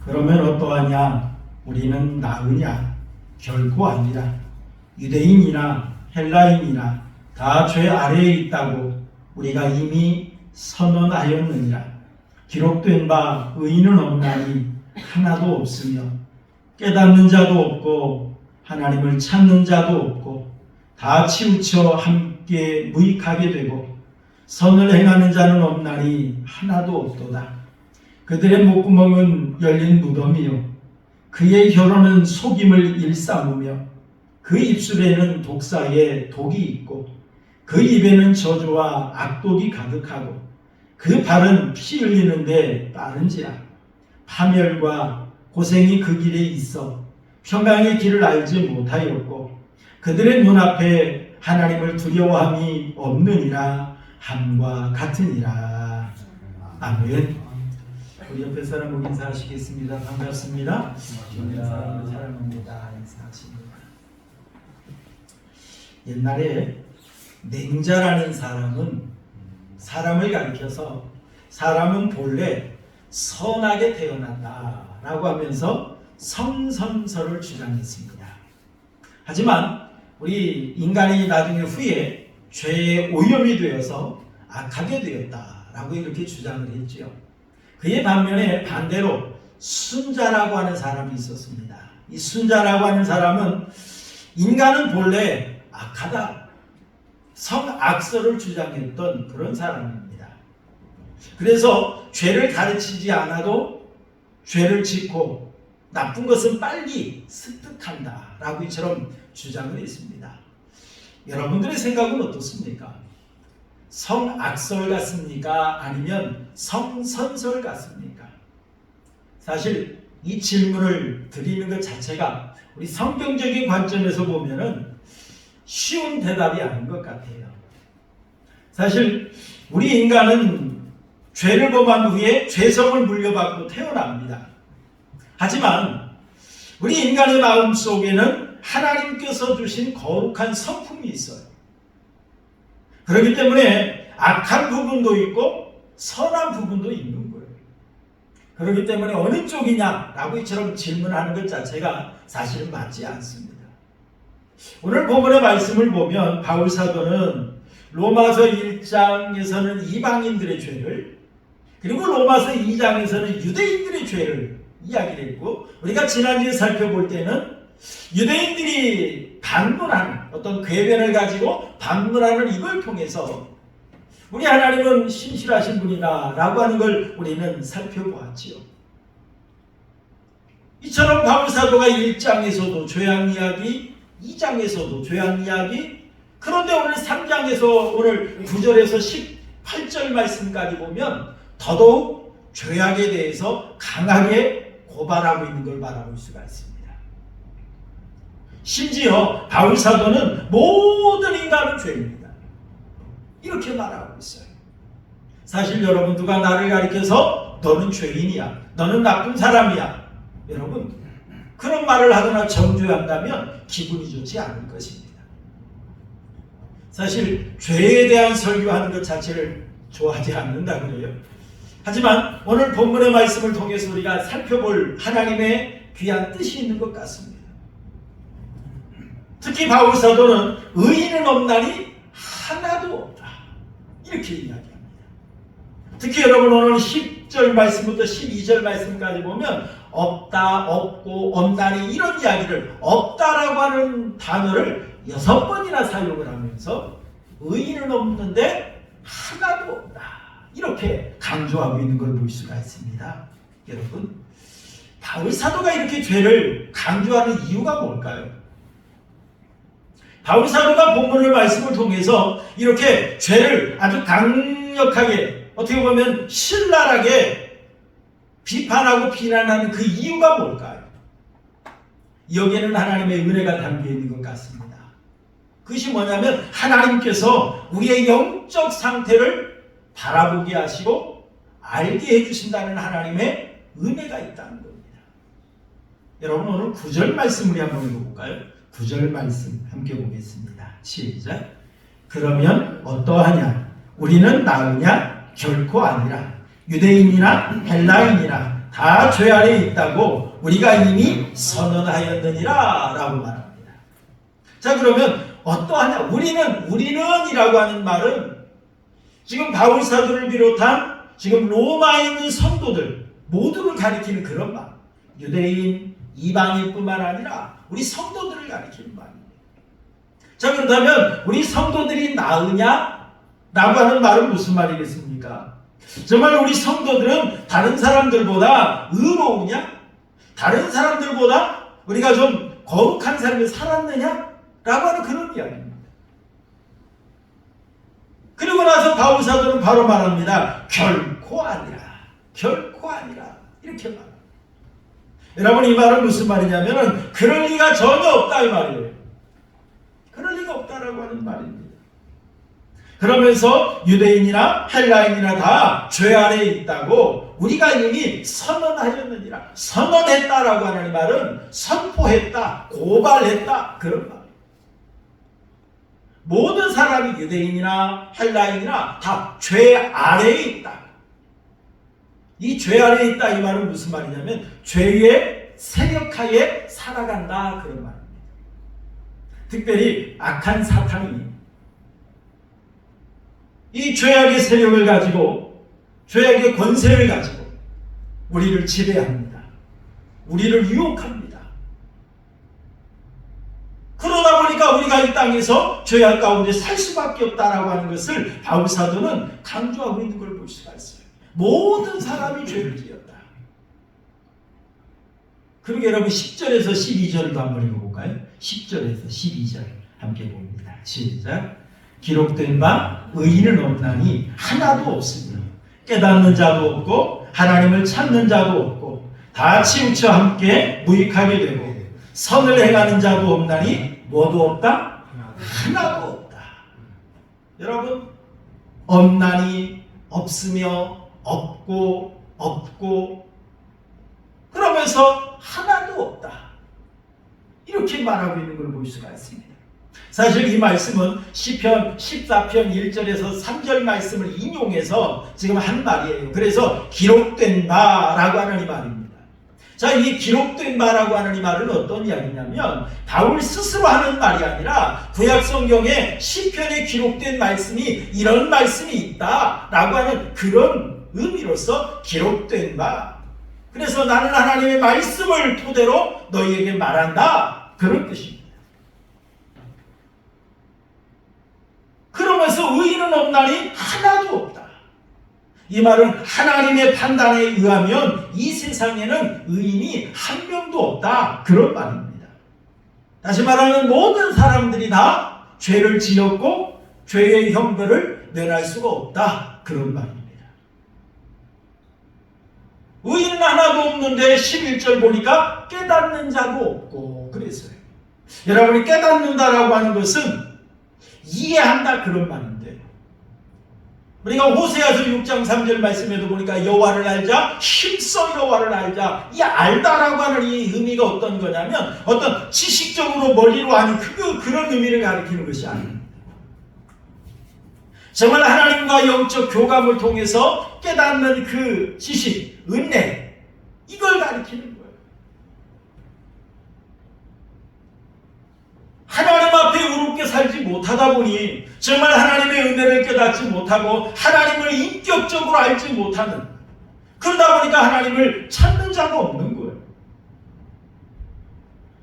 그러면 어떠하냐? 우리는 나으냐? 결코 아니라. 유대인이나 헬라인이나 다 죄 아래에 있다고 우리가 이미 선언하였느니라. 기록된 바 의인은 없나니 하나도 없으며 깨닫는 자도 없고 하나님을 찾는 자도 없고 다 치우쳐 함께 무익하게 되고 선을 행하는 자는 없나니 하나도 없도다. 그들의 목구멍은 열린 무덤이요 그의 혀로는 속임을 일삼으며 그 입술에는 독사의 독이 있고 그 입에는 저주와 악독이 가득하고 그 발은 피 흘리는데 빠른지라. 파멸과 고생이 그 길에 있어 평강의 길을 알지 못하였고 그들의 눈앞에 하나님을 두려워함이 없느니라 함과 같으니라. 아멘. 우리 옆에 사람 인사하시겠습니다. 반갑습니다. 옆에 사람도 사랑합니다. 인사하십니다. 옛날에 맹자라는 사람은 사람을 가리켜서 사람은 본래 선하게 태어난다라고 하면서 성선설을 주장했습니다. 하지만 우리 인간이 나중에 후에 죄의 오염이 되어서 악하게 되었다라고 이렇게 주장을 했죠. 그의 반면에 반대로 순자라고 하는 사람이 있었습니다. 이 순자라고 하는 사람은 인간은 본래 악하다, 성악설을 주장했던 그런 사람입니다. 그래서 죄를 가르치지 않아도 죄를 짓고 나쁜 것은 빨리 습득한다 라고 이처럼 주장을 했습니다. 여러분들의 생각은 어떻습니까? 성악설 같습니까? 아니면 성선설 같습니까? 사실 이 질문을 드리는 것 자체가 우리 성경적인 관점에서 보면은 쉬운 대답이 아닌 것 같아요. 사실 우리 인간은 죄를 범한 후에 죄성을 물려받고 태어납니다. 하지만 우리 인간의 마음속에는 하나님께서 주신 거룩한 성품이 있어요. 그렇기 때문에 악한 부분도 있고 선한 부분도 있는 거예요. 그렇기 때문에 어느 쪽이냐라고 이처럼 질문하는 것 자체가 사실은 맞지 않습니다. 오늘 본문의 말씀을 보면 바울 사도는 로마서 1장에서는 이방인들의 죄를, 그리고 로마서 2장에서는 유대인들의 죄를 이야기를 했고, 우리가 지난주에 살펴볼 때는 유대인들이 반문하는 어떤 궤변을 가지고 반문하는 이걸 통해서 우리 하나님은 신실하신 분이다 라고 하는 걸 우리는 살펴보았지요. 이처럼 바울 사도가 1장에서도 죄악 이야기, 2장에서도 죄악 이야기, 그런데 오늘 3장에서 오늘 9절에서 18절 말씀까지 보면 더더욱 죄악에 대해서 강하게 고발하고 있는 걸 바라볼 수가 있습니다. 심지어 바울 사도는 모든 인간은 죄입니다. 이렇게 말하고 있어요. 사실 여러분 누가 나를 가리켜서 너는 죄인이야, 너는 나쁜 사람이야, 여러분 그런 말을 하거나 정죄한다면 기분이 좋지 않을 것입니다. 사실 죄에 대한 설교하는 것 자체를 좋아하지 않는다 그래요. 하지만 오늘 본문의 말씀을 통해서 우리가 살펴볼 하나님의 귀한 뜻이 있는 것 같습니다. 특히 바울 사도는 의인은 없나니 하나도 없다 이렇게 이야기합니다. 특히 여러분 오늘 10절 말씀부터 12절 말씀까지 보면 없다, 없고, 없나니 이런 이야기를, 없다라고 하는 단어를 6번이나 사용을 하면서 의인은 없는데 하나도 없다 이렇게 강조하고 있는 걸 볼 수가 있습니다. 여러분 바울 사도가 이렇게 죄를 강조하는 이유가 뭘까요? 바울 사도가 본문의 말씀을 통해서 이렇게 죄를 아주 강력하게, 어떻게 보면 신랄하게 비판하고 비난하는 그 이유가 뭘까요? 여기에는 하나님의 은혜가 담겨 있는 것 같습니다. 그것이 뭐냐면 하나님께서 우리의 영적 상태를 바라보게 하시고 알게 해주신다는 하나님의 은혜가 있다는 겁니다. 여러분 오늘 9절 말씀 우리 한번 읽어볼까요? 9절 말씀 함께 보겠습니다. 시작. 그러면 어떠하냐? 우리는 나으냐? 결코 아니라. 유대인이나 헬라인이나 다 죄 아래 있다고 우리가 이미 선언하였느니라 라고 말합니다. 자, 그러면 어떠하냐? 우리는이라고 하는 말은 지금 바울 사도를 비롯한 지금 로마에 있는 성도들 모두를 가리키는 그런 말. 유대인, 이방인뿐만 아니라 우리 성도들을 가리키는 말입니다. 자, 그렇다면 우리 성도들이 나으냐? 라고 하는 말은 무슨 말이겠습니까? 정말 우리 성도들은 다른 사람들보다 의로우냐? 다른 사람들보다 우리가 좀 거룩한 삶을 살았느냐? 라고 하는 그런 이야기입니다. 그리고 나서 바울 사도는 바로 말합니다. 결코 아니라. 결코 아니라. 이렇게 말합니다. 여러분, 이 말은 무슨 말이냐면은 그럴 리가 전혀 없다 이 말이에요. 그럴 리가 없다라고 하는 말입니다. 그러면서 유대인이나 헬라인이나 다 죄 아래에 있다고 우리가 이미 선언하였느니라. 선언했다라고 하는 말은 선포했다, 고발했다 그런 말. 모든 사람이 유대인이나 헬라인이나 다 죄 아래에 있다. 이 죄 아래에 있다 이 말은 무슨 말이냐면 죄의 세력하에 살아간다 그런 말입니다. 특별히 악한 사탄이 이 죄악의 세력을 가지고 죄악의 권세를 가지고 우리를 지배합니다. 우리를 유혹합니다. 그러다 보니까 우리가 이 땅에서 죄악 가운데 살 수밖에 없다라고 하는 것을 바울 사도는 강조하고 있는 걸 볼 수가 있어요. 모든 사람이 죄를 지었다. 그리고 여러분 10절에서 12절도 한번 읽어볼까요? 10절에서 12절 함께 봅니다. 시작. 기록된 바 의인은 없나니 하나도 없으며 깨닫는 자도 없고 하나님을 찾는 자도 없고 다 치우쳐 함께 무익하게 되고 선을 행하는 자도 없나니 뭐도 없다? 하나도 없다. 여러분, 없나니 없으며 없고 그러면서 하나도 없다. 이렇게 말하고 있는 걸 볼 수가 있습니다. 사실 이 말씀은 시편 14편 1절에서 3절 말씀을 인용해서 지금 한 말이에요. 그래서 기록된 바라고 하는 이 말입니다. 자, 이 기록된 바라고 하는 이 말은 어떤 이야기냐면 바울 스스로 하는 말이 아니라 구약 성경에 시편에 기록된 말씀이 이런 말씀이 있다라고 하는 그런 의미로서 기록된 바. 그래서 나는 하나님의 말씀을 토대로 너희에게 말한다. 그런 뜻입니다. 그러면서 의인은 없나니 하나도 없다. 이 말은 하나님의 판단에 의하면 이 세상에는 의인이 한 명도 없다. 그런 말입니다. 다시 말하면 모든 사람들이 다 죄를 지었고 죄의 형벌을 면할 수가 없다. 그런 말입니다. 의인은 하나도 없는데 11절 보니까 깨닫는 자도 없고 그랬어요. 여러분이 깨닫는다라고 하는 것은 이해한다 그런 말인데 우리가 호세아서 6장 3절 말씀에도 보니까 여호와를 알자 힘써 여호와를 알자 이 알다라고 하는 이 의미가 어떤 거냐면 어떤 지식적으로 머리로 하는 그런 의미를 가리키는 것이 아닙니다. 정말 하나님과 영적 교감을 통해서 깨닫는 그 지식, 은혜 이걸 가리키는 거예요. 하나님 앞에 의롭게 살지 못하다 보니 정말 하나님의 은혜를 깨닫지 못하고 하나님을 인격적으로 알지 못하는 그러다 보니까 하나님을 찾는 자가 없는 거예요.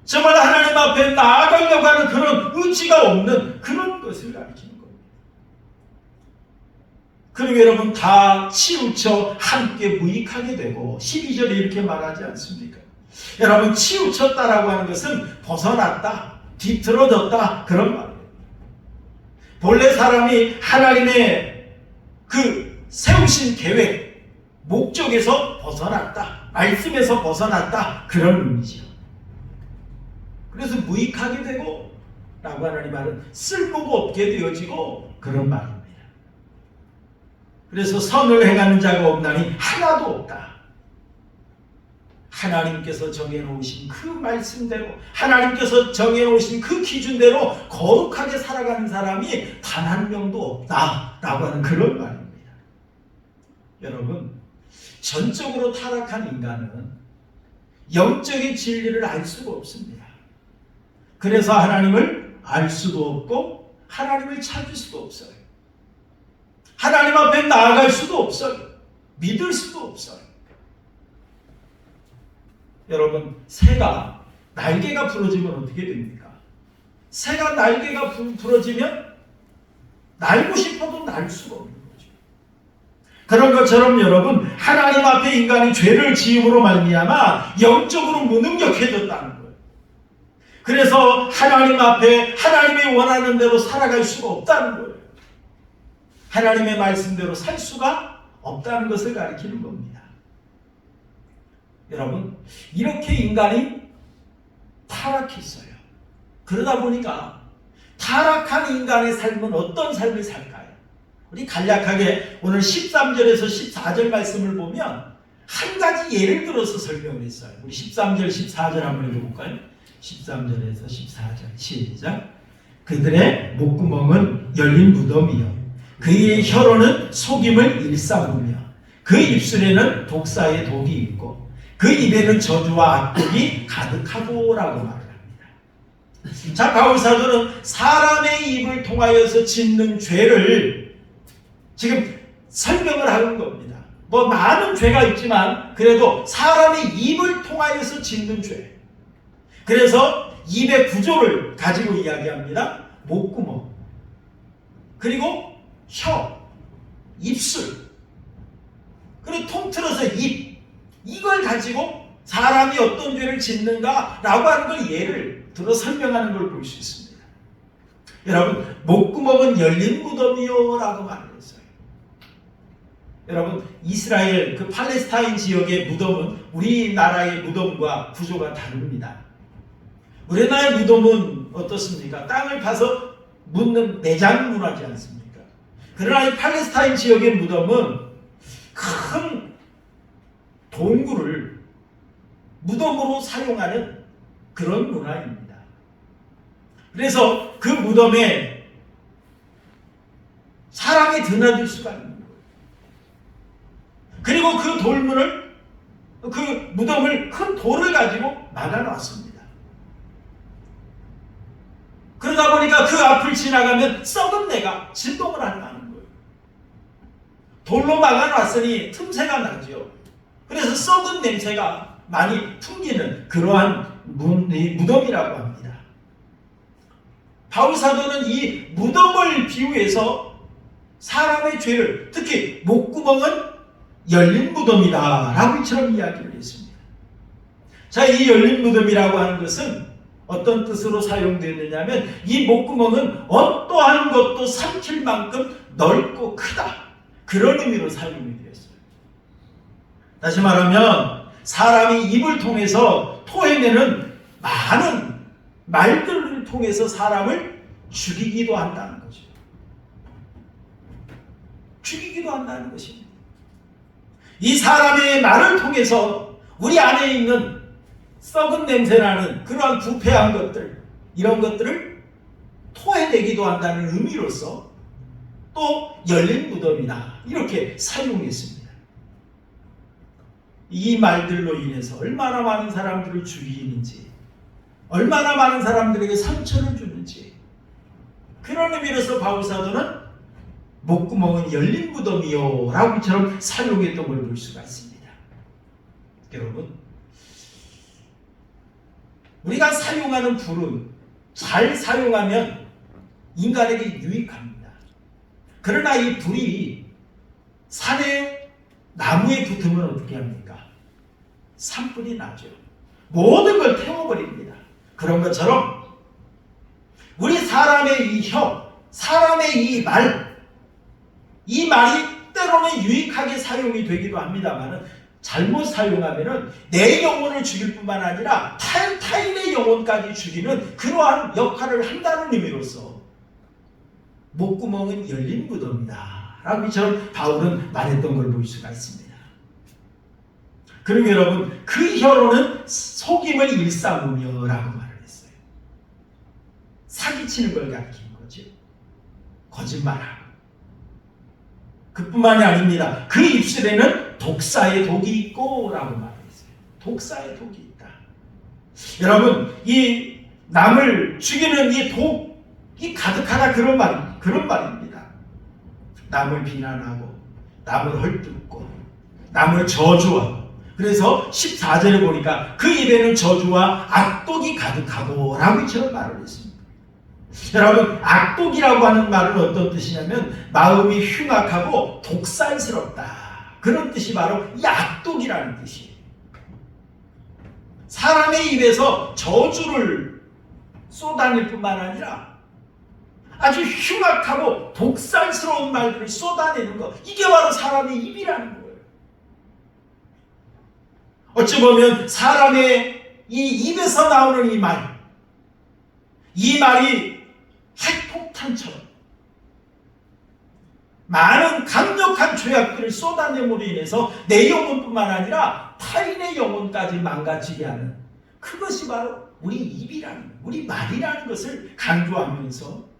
정말 하나님 앞에 나아가려고 하는 그런 의지가 없는 그런 것을 가리키는 거예요. 그리고 여러분 다 치우쳐 함께 무익하게 되고 12절에 이렇게 말하지 않습니까? 여러분 치우쳤다라고 하는 것은 벗어났다. 뒤틀어졌다 그런 말이에요. 본래 사람이 하나님의 그 세우신 계획 목적에서 벗어났다. 말씀에서 벗어났다. 그런 의미죠. 그래서 무익하게 되고 라고 하는 이 말은 쓸모가 없게 되어지고 그런 말입니다. 그래서 선을 행하는 자가 없나니 하나도 없다. 하나님께서 정해놓으신 그 말씀대로 하나님께서 정해놓으신 그 기준대로 거룩하게 살아가는 사람이 단 한 명도 없다라고 하는 그런 말입니다. 여러분 전적으로 타락한 인간은 영적인 진리를 알 수가 없습니다. 그래서 하나님을 알 수도 없고 하나님을 찾을 수도 없어요. 하나님 앞에 나아갈 수도 없어요. 믿을 수도 없어요. 여러분, 새가 날개가 부러지면 어떻게 됩니까? 새가 날개가 부러지면 날고 싶어도 날 수가 없는 거죠. 그런 것처럼 여러분, 하나님 앞에 인간이 죄를 지음으로 말미암아 영적으로 무능력해졌다는 거예요. 그래서 하나님 앞에 하나님이 원하는 대로 살아갈 수가 없다는 거예요. 하나님의 말씀대로 살 수가 없다는 것을 가리키는 겁니다. 여러분, 이렇게 인간이 타락했어요. 그러다 보니까 타락한 인간의 삶은 어떤 삶을 살까요? 우리 간략하게 오늘 13절에서 14절 말씀을 보면 한 가지 예를 들어서 설명을 했어요. 우리 13절, 14절 한번 읽어볼까요? 13절에서 14절 시작. 그들의 목구멍은 열린 무덤이요 그의 혀로는 속임을 일삼으며 그 입술에는 독사의 독이 있고 그 입에는 저주와 악독이 가득하고라고 말을 합니다. 자, 바울 사도는 사람의 입을 통하여서 짓는 죄를 지금 설명을 하는 겁니다. 뭐 많은 죄가 있지만 그래도 사람의 입을 통하여서 짓는 죄. 그래서 입의 구조를 가지고 이야기합니다. 목구멍, 그리고 혀, 입술, 그리고 통틀어서 입, 이걸 가지고 사람이 어떤 죄를 짓는가라고 하는 걸 예를 들어 설명하는 걸 볼 수 있습니다. 여러분, 목구멍은 열린 무덤이요 라고 말을 했어요. 여러분, 이스라엘 그 팔레스타인 지역의 무덤은 우리나라의 무덤과 구조가 다릅니다. 우리나라의 무덤은 어떻습니까? 땅을 파서 묻는 매장 문화지 않습니까? 그러나 이 팔레스타인 지역의 무덤은 큰 동굴을 무덤으로 사용하는 그런 문화입니다. 그래서 그 무덤에 사람이 드나들 수가 있는 거예요. 그리고 그 돌문을, 그 무덤을 큰 돌을 가지고 막아놨습니다. 그러다 보니까 그 앞을 지나가면 썩은 내가 진동을 한다는 거예요. 돌로 막아놨으니 틈새가 나죠. 그래서 썩은 냄새가 많이 풍기는 그러한 무덤이라고 합니다. 바울 사도는 이 무덤을 비유해서 사람의 죄를, 특히 목구멍은 열린 무덤이다 라고 이처럼 이야기를 했습니다. 자, 이 열린 무덤이라고 하는 것은 어떤 뜻으로 사용되느냐 하면 이 목구멍은 어떠한 것도 삼킬 만큼 넓고 크다, 그런 의미로 사용이 되었어요. 다시 말하면 사람이 입을 통해서 토해내는 많은 말들을 통해서 사람을 죽이기도 한다는 거죠. 죽이기도 한다는 것입니다. 이 사람의 말을 통해서 우리 안에 있는 썩은 냄새나는 그러한 부패한 것들, 이런 것들을 토해내기도 한다는 의미로서 또 열린 무덤이다 이렇게 사용했습니다. 이 말들로 인해서 얼마나 많은 사람들을 죽이는지, 얼마나 많은 사람들에게 상처를 주는지, 그런 의미로서 바울 사도는 목구멍은 열린 무덤이요 라고 이처럼 사용했던 걸 볼 수가 있습니다. 여러분, 우리가 사용하는 불은 잘 사용하면 인간에게 유익합니다. 그러나 이 불이 산에 나무에 붙으면 어떻게 합니까? 산불이 나죠. 모든 걸 태워버립니다. 그런 것처럼 우리 사람의 이 혀, 사람의 이 말이 때로는 유익하게 사용이 되기도 합니다만 잘못 사용하면 내 영혼을 죽일 뿐만 아니라 타인의 영혼까지 죽이는 그러한 역할을 한다는 의미로서 목구멍은 열린 무덤이다 라고 이처럼 바울은 말했던 걸 볼 수가 있습니다. 그리고 여러분, 그 혀로는 속임을 일삼으며 라고 말을 했어요. 사기치는 걸 가리키는 거죠. 거짓말하고. 그뿐만이 아닙니다. 그 입술에는 독사의 독이 있고 라고 말했어요. 독사의 독이 있다. 여러분, 이 남을 죽이는 이 독이 가득하다, 그런 말입니다. 남을 비난하고 남을 헐뜯고 남을 저주하고. 그래서 14절에 보니까 그 입에는 저주와 악독이 가득하고 라고 이처럼 말을 했습니다. 여러분, 악독이라고 하는 말은 어떤 뜻이냐면 마음이 흉악하고 독살스럽다, 그런 뜻이 바로 이 악독이라는 뜻이에요. 사람의 입에서 저주를 쏟아낼 뿐만 아니라 아주 흉악하고 독살스러운 말들을 쏟아내는 것, 이게 바로 사람의 입이라는 거예요. 어찌 보면 사람의 이 입에서 나오는 이 말이 핵폭탄처럼 많은 강력한 죄악들을 쏟아냄으로 인해서 내 영혼뿐만 아니라 타인의 영혼까지 망가지게 하는, 그것이 바로 우리 입이라는, 우리 말이라는 것을 강조하면서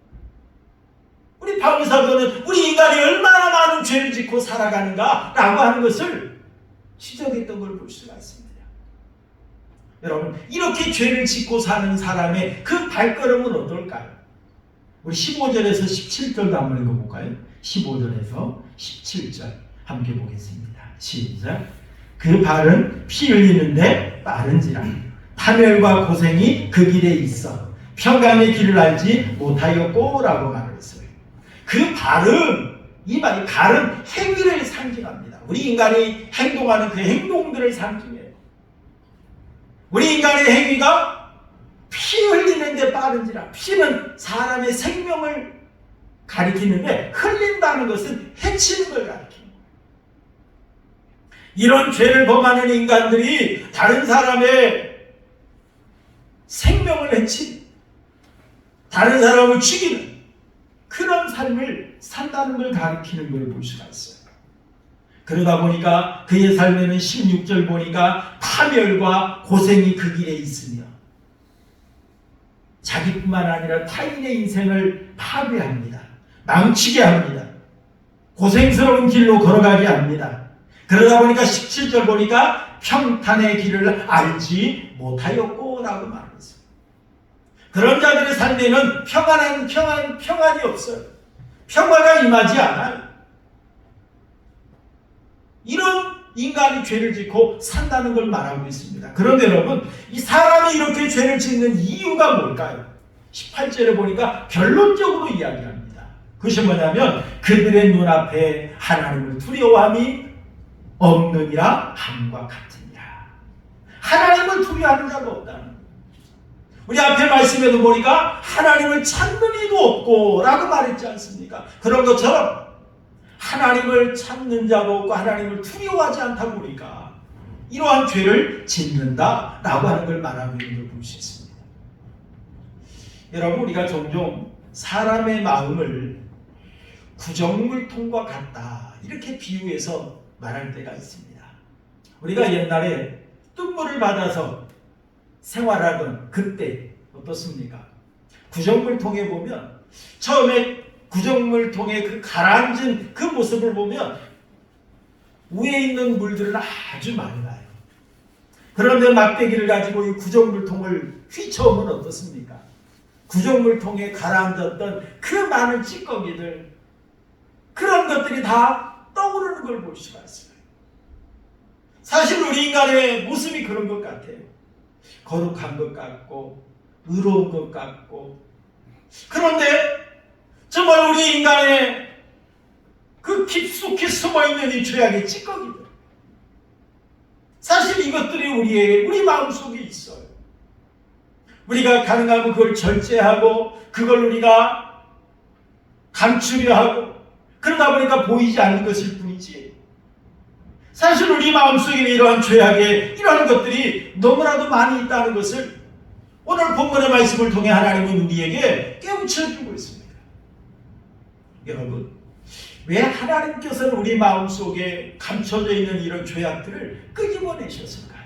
우리 바울 사도는 우리 인간이 얼마나 많은 죄를 짓고 살아가는가 라고 하는 것을 지적했던 걸 볼 수가 있습니다. 여러분, 이렇게 죄를 짓고 사는 사람의 그 발걸음은 어떨까요? 우리 15절에서 17절도 한번 읽어볼까요? 15절에서 17절 함께 보겠습니다. 시작. 그 발은 피 흘리는데 빠른지라 파멸과 고생이 그 길에 있어 평강의 길을 알지 못하였고 라고 말을 했어요. 그 발은, 이 말이 발은 행위를 상징합니다. 우리 인간이 행동하는 그 행동들을 상징해요. 우리 인간의 행위가 피 흘리는데 빠른지라. 피는 사람의 생명을 가리키는데 흘린다는 것은 해치는 걸 가리킵니다. 이런 죄를 범하는 인간들이 다른 사람의 생명을 해치는, 다른 사람을 죽이는 그런 삶을 산다는 걸 가리키는 걸 볼 수가 있어요. 그러다 보니까 그의 삶에는 16절 보니까 파멸과 고생이 그 길에 있으며 자기뿐만 아니라 타인의 인생을 파괴합니다. 망치게 합니다. 고생스러운 길로 걸어가게 합니다. 그러다 보니까 17절 보니까 평탄의 길을 알지 못하였고 라고 말했어요. 그런 자들의 삶에는 평안이 없어요. 평화가 임하지 않아요. 이런 인간이 죄를 짓고 산다는 걸 말하고 있습니다. 그런데 여러분, 이 사람이 이렇게 죄를 짓는 이유가 뭘까요? 18절에 보니까 결론적으로 이야기합니다. 그것이 뭐냐면 그들의 눈앞에 하나님을 두려워함이 없느니라 함과 같으니라. 하나님을 두려워하는 자가 없다는 거예요. 우리 앞에 말씀에도 보니까 하나님을 찾는 이도 없고 라고 말했지 않습니까? 그런 것처럼 하나님을 찾는 자도 없고 하나님을 두려워하지 않다 보니까 이러한 죄를 짓는다라고 하는 걸 말하고 있는 걸 볼 수 있습니다. 여러분, 우리가 종종 사람의 마음을 구정물통과 같다 이렇게 비유해서 말할 때가 있습니다. 우리가 옛날에 뜬물을 받아서 생활하던 그때 어떻습니까? 구정물통에 보면 처음에 구정물통에 그 가라앉은 그 모습을 보면 위에 있는 물들은 아주 맑아요. 그런데 막대기를 가지고 이 구정물통을 휘쳐오면 어떻습니까? 구정물통에 가라앉았던 그 많은 찌꺼기들, 그런 것들이 다 떠오르는 걸 볼 수가 있어요. 사실 우리 인간의 모습이 그런 것 같아요. 거룩한 것 같고 의로운 것 같고, 그런데 정말 우리 인간의 그 깊숙이 숨어있는 이 죄악의 찌꺼기들, 사실 이것들이 우리 마음속에 있어요. 우리가 가능하면 그걸 절제하고 그걸 우리가 감추려 하고 그러다 보니까 보이지 않는 것일 뿐이지, 사실 우리 마음속에 이러한 죄악의 이러한 것들이 너무나도 많이 있다는 것을 오늘 본문의 말씀을 통해 하나님은 우리에게 깨우쳐주고 있습니다. 여러분, 왜 하나님께서는 우리 마음속에 감춰져 있는 이런 죄악들을 끄집어내셨을까요?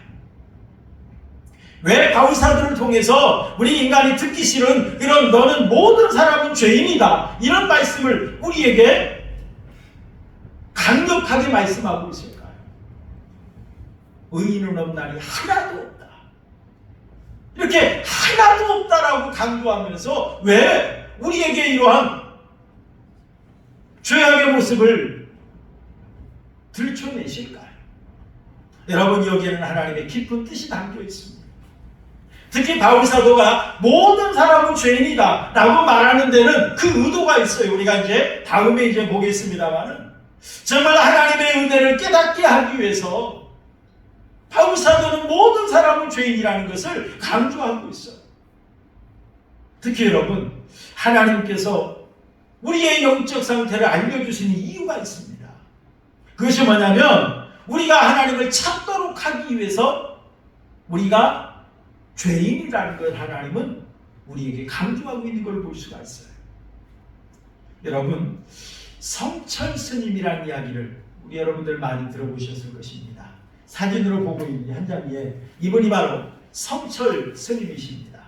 왜 바울사도를 통해서 우리 인간이 듣기 싫은 이런 너는 모든 사람은 죄인이다 이런 말씀을 우리에게 엄격하게 말씀하고 있을까요? 의인은 없나니 하나도 없다. 이렇게 하나도 없다라고 강조하면서 왜 우리에게 이러한 죄악의 모습을 들춰내실까요? 여러분, 여기에는 하나님의 깊은 뜻이 담겨 있습니다. 특히 바울 사도가 모든 사람은 죄인이다 라고 말하는 데는 그 의도가 있어요. 우리가 이제 다음에 보겠습니다만은 정말 하나님의 은혜를 깨닫게 하기 위해서 바울 사도는 모든 사람은 죄인이라는 것을 강조하고 있어요. 특히 여러분, 하나님께서 우리의 영적 상태를 알려주시는 이유가 있습니다. 그것이 뭐냐면 우리가 하나님을 찾도록 하기 위해서 우리가 죄인이라는 걸 하나님은 우리에게 강조하고 있는 걸 볼 수가 있어요. 여러분, 성철 스님이라는 이야기를 우리 여러분들 많이 들어보셨을 것입니다. 사진으로 보고 있는 한 장에 이분이 바로 성철 스님이십니다.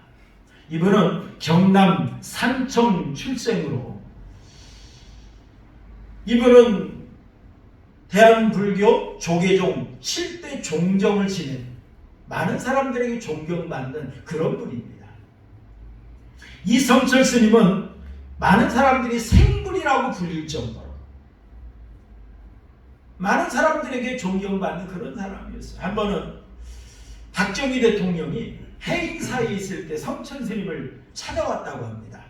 이분은 경남 산청 출생으로 이분은 대한불교 조계종 7대 종정을 지낸 많은 사람들에게 존경받는 그런 분입니다. 이 성철 스님은 많은 사람들이 생불이라고 불릴 정도로 많은 사람들에게 존경받는 그런 사람이었어요. 한 번은 박정희 대통령이 해인사에 있을 때 성철 스님을 찾아왔다고 합니다.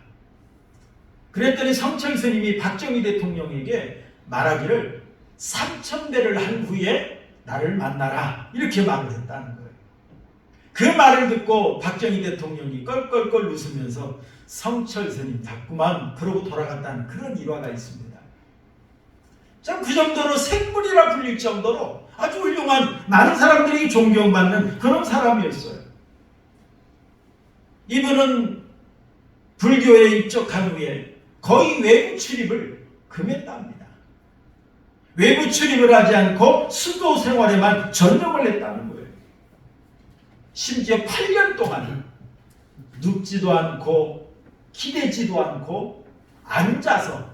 그랬더니 성철 스님이 박정희 대통령에게 말하기를 3000배를 한 후에 나를 만나라 이렇게 말을 했다는 거예요. 그 말을 듣고 박정희 대통령이 껄껄껄 웃으면서 성철 스님 자꾸만 그러고 돌아갔다는 그런 일화가 있습니다. 참 그 정도로 생물이라 불릴 정도로 아주 훌륭한 많은 사람들이 존경받는 그런 사람이었어요. 이분은 불교에 입적한 후에 거의 외부 출입을 금했답니다. 외부 출입을 하지 않고 수도 생활에만 전념을 했다는 거예요. 심지어 8년 동안 눕지도 않고 기대지도 않고 앉아서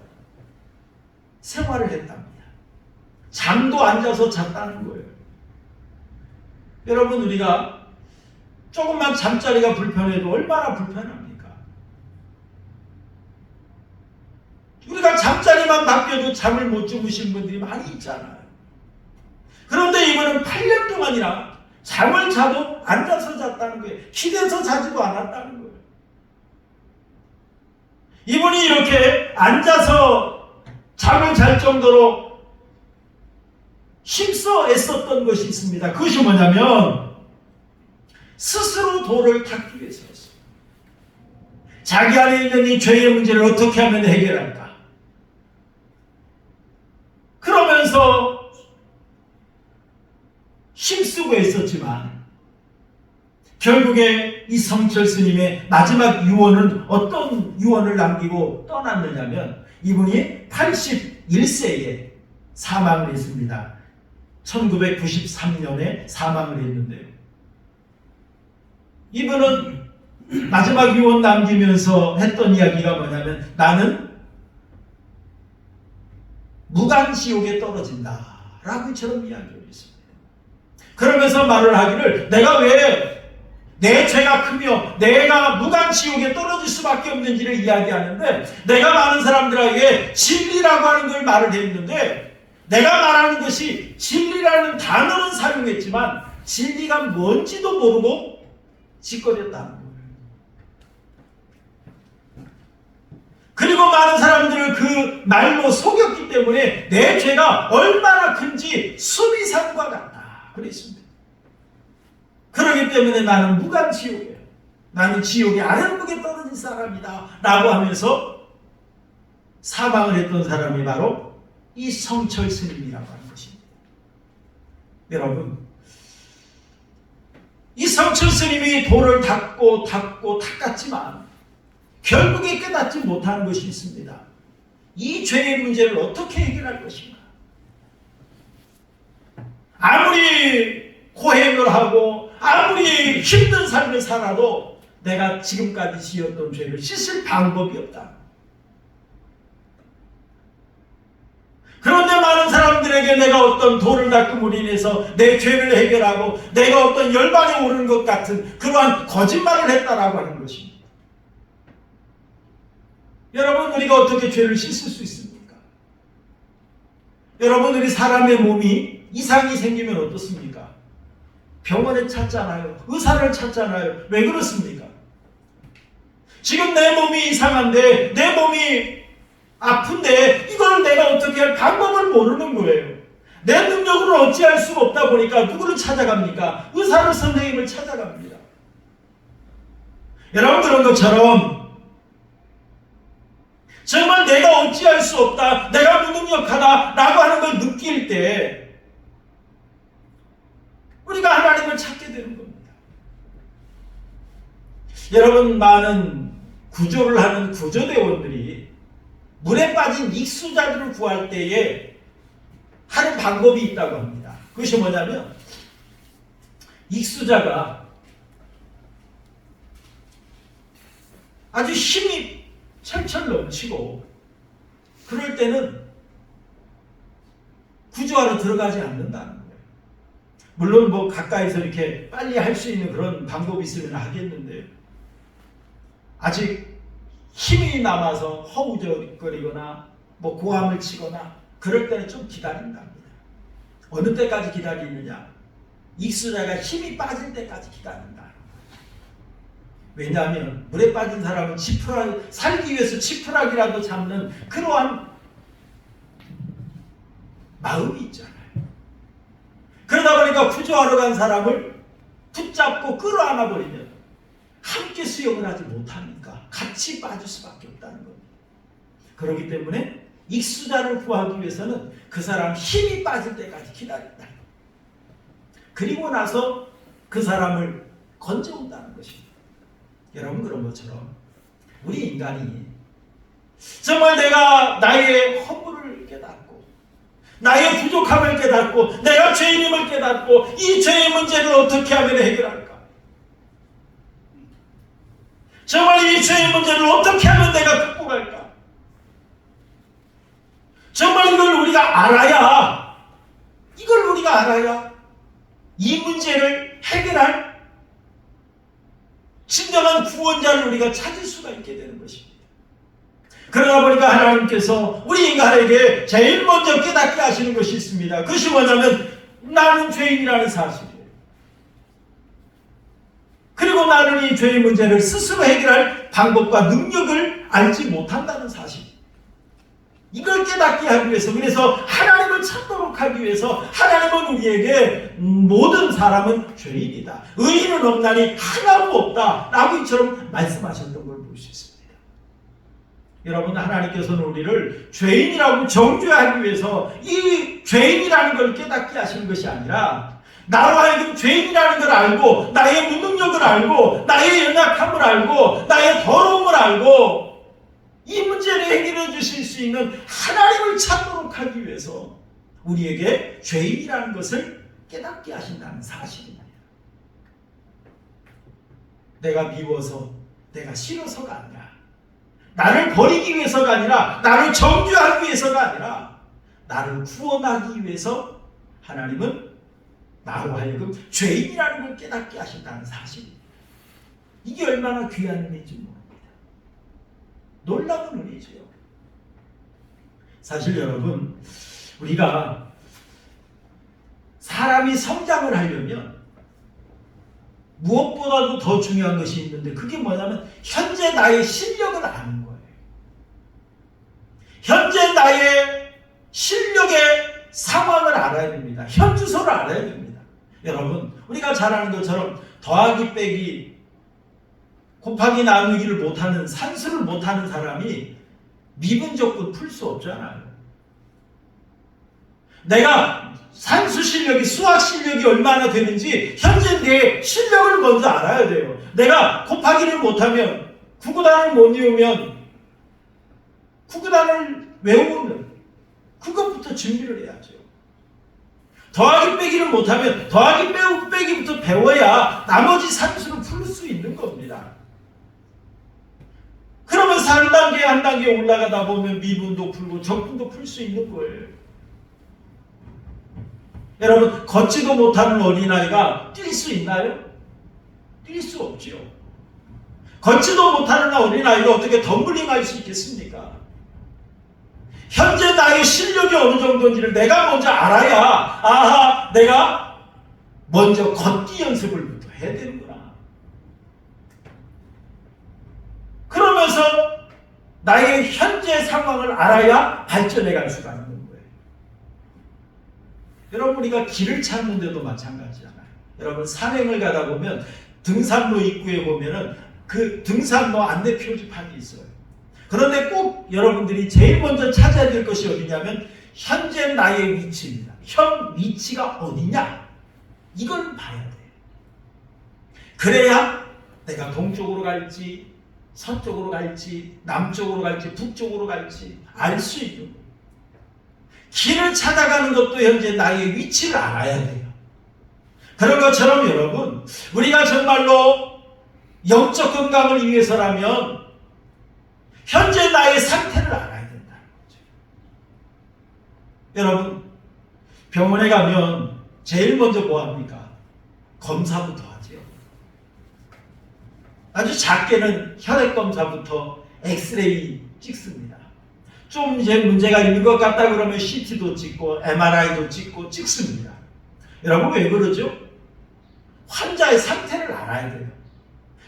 생활을 했답니다. 잠도 앉아서 잤다는 거예요. 여러분, 우리가 조금만 잠자리가 불편해도 얼마나 불편합니까? 우리가 잠자리만 바뀌어도 잠을 못 주무신 분들이 많이 있잖아요. 그런데 이분은 8년 동안이나 잠을 자도 앉아서 잤다는 거예요. 기대서 자지도 않았다는 거예요. 이분이 이렇게 앉아서 잠을 잘 정도로 힘써 애썼던 것이 있습니다. 그것이 뭐냐면 스스로 도를 닦기 위해서였어요. 자기 안에 있는 이 죄의 문제를 어떻게 하면 해결할까? 그러면서 힘쓰고 애썼지만 결국에 이 성철 스님의 마지막 유언은 어떤 유언을 남기고 떠났느냐면 이분이 81세에 사망을 했습니다. 1993년에 사망을 했는데 이분은 마지막 유언 남기면서 했던 이야기가 뭐냐면 나는 무간지옥에 떨어진다 라고 이처럼 이야기를 했습니다. 그러면서 말을 하기를 내가 왜 내 죄가 크며 내가 무간지옥에 떨어질 수밖에 없는지를 이야기하는데 내가 많은 사람들에게 진리라고 하는 걸 말을 했는데 내가 말하는 것이 진리라는 단어는 사용했지만 진리가 뭔지도 모르고 짓거렸다는 거예요. 그리고 많은 사람들을 그 말로 속였기 때문에 내 죄가 얼마나 큰지 수미산과 같다 그랬습니다. 그렇기 때문에 나는 무간지옥이에요. 나는 지옥의 아랫목에 떨어진 사람이다 라고 하면서 사망을 했던 사람이 바로 이 성철 스님이라고 하는 것입니다. 여러분, 이 성철 스님이 돌을 닦고 닦았지만 결국에 깨닫지 못하는 것이 있습니다. 이 죄의 문제를 어떻게 해결할 것인가? 아무리 고행을 하고 아무리 힘든 삶을 살아도 내가 지금까지 지었던 죄를 씻을 방법이 없다. 그런데 많은 사람들이 사람들에게 내가 어떤 돌을 닦음으로 인해서 내 죄를 해결하고 내가 어떤 열반에 오르는 것 같은 그러한 거짓말을 했다라고 하는 것입니다. 여러분, 우리가 어떻게 죄를 씻을 수 있습니까? 여러분, 우리 사람의 몸이 이상이 생기면 어떻습니까? 병원에 찾잖아요. 의사를 찾잖아요. 왜 그렇습니까? 지금 내 몸이 이상한데, 내 몸이 아픈데 이걸 내가 어떻게 할 방법을 모르는 거예요. 내 능력으로 어찌할 수가 없다 보니까 누구를 찾아갑니까? 의사를, 선생님을 찾아갑니다. 여러분, 그런 것처럼 정말 내가 어찌할 수 없다, 내가 무능력하다 라고 하는 걸 느낄 때 우리가 하나님을 찾게 되는 겁니다. 여러분, 많은 구조를 하는 구조대원들이 물에 빠진 익수자들을 구할 때에 하는 방법이 있다고 합니다. 그것이 뭐냐면, 익수자가 아주 힘이 철철 넘치고 그럴 때는 구조하러 들어가지 않는다는 거예요. 물론 뭐 가까이서 이렇게 빨리 할 수 있는 그런 방법이 있으면 하겠는데, 아직 힘이 남아서 허우적거리거나 뭐 고함을 치거나 그럴 때는 좀 기다린답니다. 어느 때까지 기다리느냐? 익수자가 힘이 빠질 때까지 기다린다. 왜냐하면 물에 빠진 사람은 살기 위해서 지푸라기라도 잡는 그러한 마음이 있잖아요. 그러다 보니까 구조하러 간 사람을 붙잡고 끌어안아 버리면 함께 수영을 하지 못하니까 같이 빠질 수밖에 없다는 겁니다. 그렇기 때문에 익수자를 구하기 위해서는 그 사람 힘이 빠질 때까지 기다린다. 그리고 나서 그 사람을 건져온다는 것입니다. 여러분, 그런 것처럼 우리 인간이 정말 내가 나의 허물을 깨닫고 나의 부족함을 깨닫고 내가 죄인임을 깨닫고 이 죄의 문제를 어떻게 하면 해결할까? 정말 이 죄의 문제를 어떻게 하면 내가 극복할까? 정말 이걸 우리가 알아야 이 문제를 해결할 진정한 구원자를 우리가 찾을 수가 있게 되는 것입니다. 그러다 보니까 하나님께서 우리 인간에게 제일 먼저 깨닫게 하시는 것이 있습니다. 그것이 뭐냐면 나는 죄인이라는 사실이에요. 그리고 나는 이 죄의 문제를 스스로 해결할 방법과 능력을 알지 못한다는 사실. 이걸 깨닫게 하기 위해서, 그래서 하나님을 찾도록 하기 위해서 하나님은 우리에게 모든 사람은 죄인이다, 의인은 없나니 하나도 없다 라고 이처럼 말씀하셨던 걸 볼 수 있습니다. 여러분, 하나님께서는 우리를 죄인이라고 정죄하기 위해서 이 죄인이라는 걸 깨닫게 하시는 것이 아니라 나로 하여금 죄인이라는 걸 알고 나의 무능력을 알고 나의 연약함을 알고 나의 더러움을 알고 이 문제를 해결해 주실 수 있는 하나님을 찾도록 하기 위해서 우리에게 죄인이라는 것을 깨닫게 하신다는 사실입니다. 내가 미워서, 내가 싫어서가 아니라, 나를 버리기 위해서가 아니라, 나를 정죄하기 위해서가 아니라, 나를 구원하기 위해서 하나님은 나로 하여금 죄인이라는 걸 깨닫게 하신다는 사실입니다. 이게 얼마나 귀한 은혜인지 모릅니다. 놀라운 은혜죠. 사실 여러분, 우리가 사람이 성장을 하려면 무엇보다도 더 중요한 것이 있는데, 그게 뭐냐면 현재 나의 실력을 아는 거예요. 현재 나의 실력의 상황을 알아야 됩니다. 현주소를 알아야 됩니다. 여러분, 우리가 잘 아는 것처럼 더하기 빼기 곱하기 나누기를 못하는, 산수를 못하는 사람이 미분적분 풀 수 없잖아요. 내가 산수 실력이, 수학 실력이 얼마나 되는지 현재 내 실력을 먼저 알아야 돼요. 내가 곱하기를 못하면, 구구단을 못 외우면, 구구단을 외우면 그것부터 준비를 해야죠. 더하기 빼기를 못하면 더하기 빼기부터 배워야 나머지 산수를 풀 수 있는 겁니다. 그러면서 한 단계 올라가다 보면 미분도 풀고 적분도 풀 수 있는 거예요. 여러분, 걷지도 못하는 어린아이가 뛸 수 있나요? 뛸 수 없지요. 걷지도 못하는 어린아이가 어떻게 덤블링할 수 있겠습니까? 현재 나의 실력이 어느 정도인지를 내가 먼저 알아야, 아하, 내가 먼저 걷기 연습을부터 해야 되는구나. 그러면서 나의 현재 상황을 알아야 발전해 갈 수가 있는 거예요. 여러분, 우리가 길을 찾는데도 마찬가지잖아요. 여러분, 산행을 가다 보면 등산로 입구에 보면은 그 등산로 안내 표지판이 있어요. 그런데 꼭 여러분들이 제일 먼저 찾아야 될 것이 어디냐면 현재 나의 위치입니다. 현 위치가 어디냐? 이걸 봐야 돼요. 그래야 내가 동쪽으로 갈지 서쪽으로 갈지 남쪽으로 갈지 북쪽으로 갈지 알 수 있는 거예요. 길을 찾아가는 것도 현재 나의 위치를 알아야 돼요. 그런 것처럼 여러분, 우리가 정말로 영적 건강을 위해서라면 현재 나의 상태를 알아야 된다는 거죠. 여러분, 병원에 가면 제일 먼저 뭐 합니까? 검사부터 하죠. 아주 작게는 혈액 검사부터 엑스레이 찍습니다. 좀 이제 문제가 있는 것 같다 그러면 CT도 찍고 MRI도 찍습니다. 여러분, 왜 그러죠? 환자의 상태를 알아야 돼요.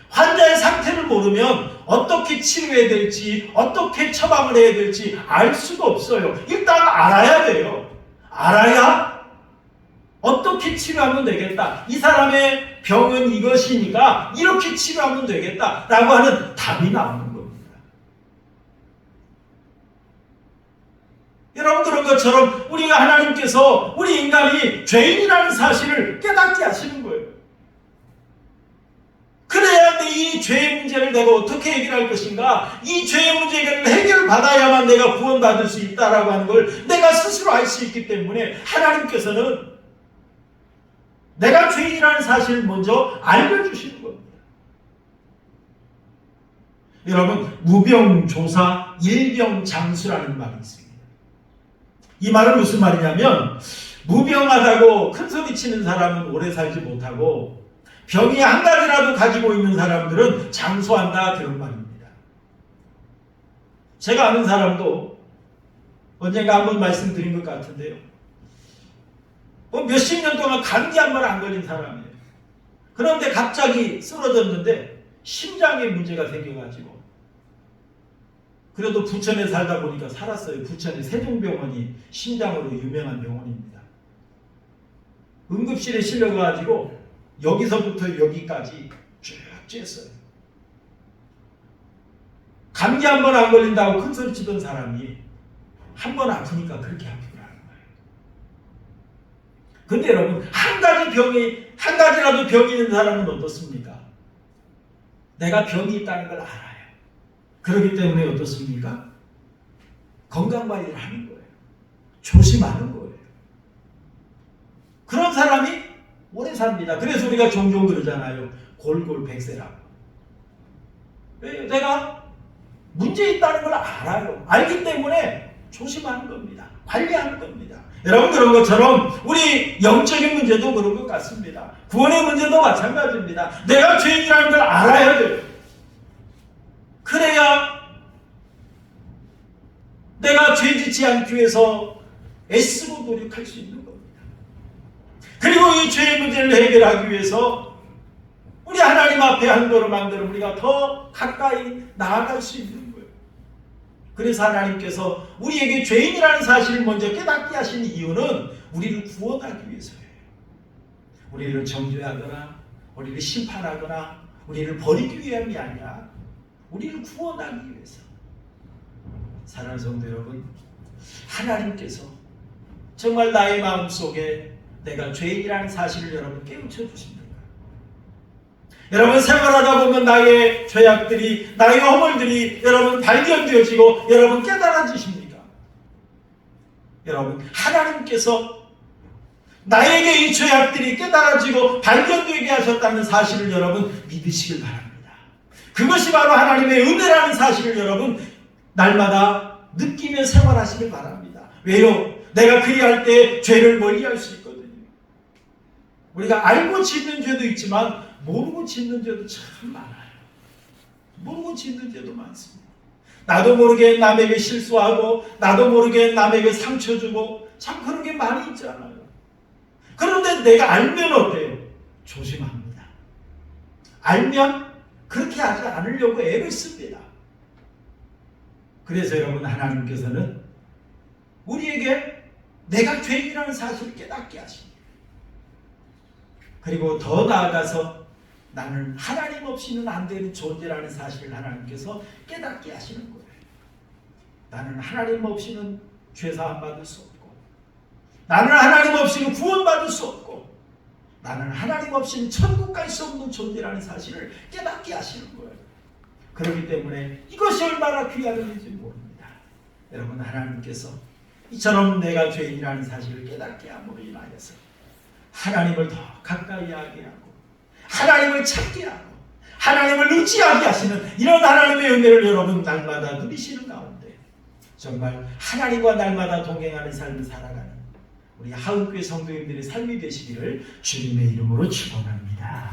환자의 상태를 모르면 어떻게 치료해야 될지, 어떻게 처방을 해야 될지 알 수가 없어요. 일단 알아야 돼요. 알아야 어떻게 치료하면 되겠다. 이 사람의 병은 이것이니까 이렇게 치료하면 되겠다라고 하는 답이 나오는 겁니다. 여러분, 그런 것처럼 우리가 하나님께서 우리 인간이 죄인이라는 사실을 깨닫게 하시는 거예요. 그래야 이 죄의 문제를 내가 어떻게 해결할 것인가, 이 죄의 문제를 해결받아야만 내가 구원받을 수 있다라고 하는 걸 내가 스스로 알 수 있기 때문에 하나님께서는 내가 죄인이라는 사실을 먼저 알려주시는 겁니다. 여러분, 무병조사 일병장수라는 말이 있습니다. 이 말은 무슨 말이냐면, 무병하다고 큰소리치는 사람은 오래 살지 못하고 병이 한 가지라도 가지고 있는 사람들은 장수한다, 그런 말입니다. 제가 아는 사람도 언젠가 한번 말씀드린 것 같은데요, 몇십 년 동안 감기 한 번 안 걸린 사람이에요. 그런데 갑자기 쓰러졌는데 심장에 문제가 생겨가지고, 그래도 부천에 살다 보니까 살았어요. 부천의 세종병원이 심장으로 유명한 병원입니다. 응급실에 실려가지고 여기서부터 여기까지 쭉 쬐었어요. 감기 한 번 안 걸린다고 큰소리 치던 사람이 한 번 아프니까 그렇게 아프더라는 거예요. 근데 여러분, 한 가지라도 병이 있는 사람은 어떻습니까? 내가 병이 있다는 걸 알아요. 그렇기 때문에 어떻습니까? 건강관리를 하는 거예요. 조심하는 거예요. 그런 사람이 오래 삽니다. 그래서 우리가 종종 그러잖아요. 골골백세라고. 내가 문제 있다는 걸 알아요. 알기 때문에 조심하는 겁니다. 관리하는 겁니다. 여러분, 그런 것처럼 우리 영적인 문제도 그런 것 같습니다. 구원의 문제도 마찬가지입니다. 내가 죄인이라는 걸 알아야 돼요. 그래야 내가 죄짓지 않기 위해서 애쓰고 노력할 수 있는 겁니다. 그리고 이 죄의 문제를 해결하기 위해서 우리 하나님 앞에 한 걸음 한 걸음 우리가 더 가까이 나아갈 수 있는 거예요. 그래서 하나님께서 우리에게 죄인이라는 사실을 먼저 깨닫게 하신 이유는 우리를 구원하기 위해서예요. 우리를 정죄하거나 우리를 심판하거나 우리를 버리기 위함이 아니라 우리를 구원하기 위해서. 사랑하는 성도 여러분, 하나님께서 정말 나의 마음속에 내가 죄인이라는 사실을 여러분 깨우쳐 주십니다. 여러분, 생활하다 보면 나의 죄악들이, 나의 허물들이 여러분 발견되어지고 여러분 깨달아지십니까? 여러분, 하나님께서 나에게 이 죄악들이 깨달아지고 발견되게 하셨다는 사실을 여러분 믿으시길 바랍니다. 그것이 바로 하나님의 은혜라는 사실을 여러분 날마다 느끼며 생활하시길 바랍니다. 왜요? 내가 그리할 때 죄를 멀리할 수 있거든요. 우리가 알고 짓는 죄도 있지만 모르고 짓는 죄도 참 많아요. 모르고 짓는 죄도 많습니다. 나도 모르게 남에게 실수하고 나도 모르게 남에게 상처 주고 참 그런 게 많이 있잖아요. 그런데 내가 알면 어때요? 조심합니다. 알면 그렇게 하지 않으려고 애를 씁니다. 그래서 여러분, 하나님께서는 우리에게 내가 죄인이라는 사실을 깨닫게 하십니다. 그리고 더 나아가서 나는 하나님 없이는 안 되는 존재라는 사실을 하나님께서 깨닫게 하시는 거예요. 나는 하나님 없이는 죄사함 받을 수 없고, 나는 하나님 없이는 구원받을 수 없고, 나는 하나님 없이는 천국 갈 수 없는 존재라는 사실을 깨닫게 하시는 거예요. 그렇기 때문에 이것이 얼마나 귀한 일인지 모릅니다. 여러분, 하나님께서 이처럼 내가 죄인이라는 사실을 깨닫게 함으로 인하여서 하나님을 더 가까이 하게 하고 하나님을 찾게 하고 하나님을 의지하게 하시는 이런 하나님의 은혜를 여러분 날마다 누리시는 가운데 정말 하나님과 날마다 동행하는 삶을 살아가는 우리 하은교회 성도님들의 삶이 되시기를 주님의 이름으로 축원합니다.